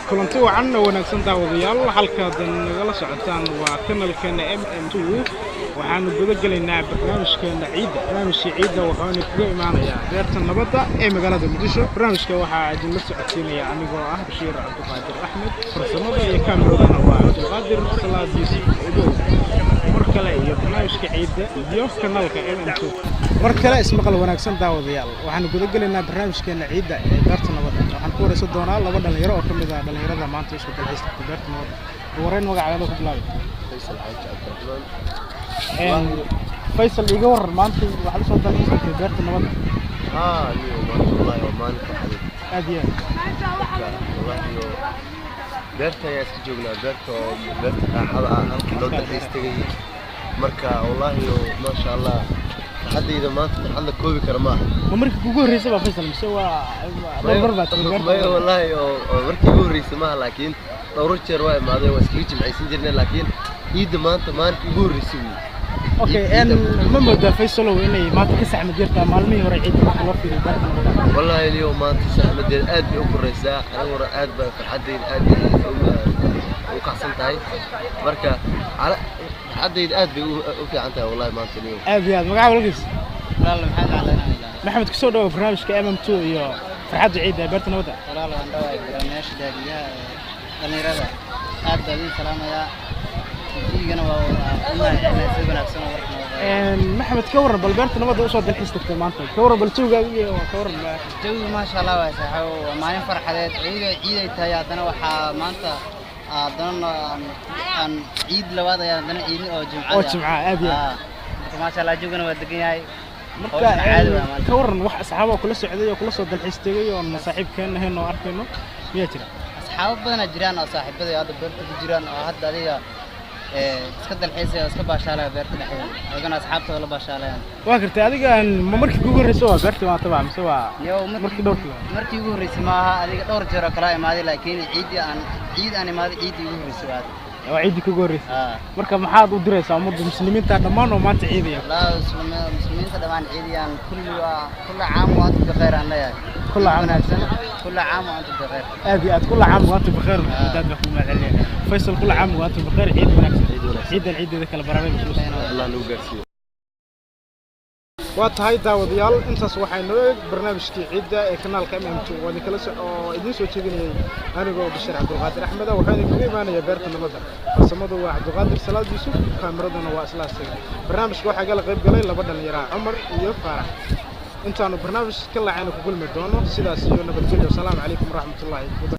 kulanti wacan oo wanaagsan daawadayaal halkaad nagala socotaan waa kanalkeena MM2 waxaanu guda galaynaa barnaamijkeena ciida waxaanu kaga imaanayaa beerta nabadda ee magaalada Muqdisho barnaamijka waxaa idinla socodsiinaya anigoo ah Bashiir Cabdiqaadir Axmed farsamada iyo kaamirada waa Cabdiqaadir Salaadiisi markale iyo barnaamijka ciida iyo kanalka MM2 markale ismaqal wanaagsan daawadayaal waxaanu guda galaynaa barnaamijkeena ciida ee beerta nabadda waxaan ku wareysan doonaa laba dhalinyaro oo kamid ah dhalinyarada maanta isku dalxiiska beerta nabadda wareen magacaada ku bilaabay Faisal iga war maanta waxa la soo dalxiiska beerta nabadda والله ومان كحدي aadiya والله beerta ayaa iska joognaa beerta raaxada ah halkii loo dalxiistay marka wallahi ma sha Allah hadda maanta hadda koobi kara ma markii ugu horeysay baa Faisal mise waa barbaad beerta wallahi oo markii ugu horeysay ma laakiin dhowr jeer waa imaaday waa iska jimcaysan jirnay laakiin ciida maanta maalintii ugu horeysay اوكي ان ما مدة فيصل وإني ما تكسح مديرته مالمي ورا عيد ما خلص في البلد والله اليوم ما تكسح مدير أدي أكبر رئيسة أنا ورا أدي فرحدين أدي وقحصنت هاي بركة على حدي أدي وفي عنتها والله ما أنت اليوم أدي هذا مقعد ولقيس والله محمد علينا محمد كسور ده برنامج كMM2 يا فرحد عيد بيرتنا وده والله عندنا برنامج دارية أنا رضا أدي سلام يا محمد كور بالبرت نبض وصل الحس تكتمانته كور بالسوق كور جو ما شاء الله واسع وما ينفر حدث عيد تايا أنا وح ما أنت أظن أن عيد لواذا يا أنا عيد أو جمعة أبي ما شاء الله جونا ودقياي كور واحد أصحابه كل السعودية وكل صوت الحس تجي والمصاحب كان هنا وعارفينه ياتنا أصحاب بدنا جيران أو صاحب بدنا هذا برت جيران أو هذا عليه اسكت الحيسة اسكت باشالة بيرت الحين أنا أصحابته ولا باشالة واكرت هذيك ما مركي جوجل رسوا بيرت ما تبع مسوا مركي دور مركي جوجل رسمها هذيك دور جرا كلاي ما هذه لكن عيد أنا ما عيد جوجل رسوا وعيد جوجل رس مركب محاض ودرس عمود المسلمين تعلمان وما تعيد يا لا المسلمين تعلمان عيد يعني كل عام وأنتم بخير أنا يعني كل عام كل عام وأنتم بخير أبي كل عام وأنتم بخير فيصل كل عام وأنتم بخير عيد العيد ذاك البرامج الله لو قرسي واتهاي داوديال انتاس waxaynu barnaamijkii ciida ee kanaalka MM2 wada kala soo idin soo jeedinayay anigoo Bashiir Cabdiqaadir Axmed waxaan idin imaanaya beerta nabadda farsamadu waa Cabdiqaadir Salaadiisi kaamiraduna waa isla asaga barnaamijka waxa kala qayb galay laba dhalinyaro Umar iyo Faarax intaanu barnaamij ka laacayna ku kulmi doono sidaas iyo nabadgelyo salaamu calaykum waraxmatullaahi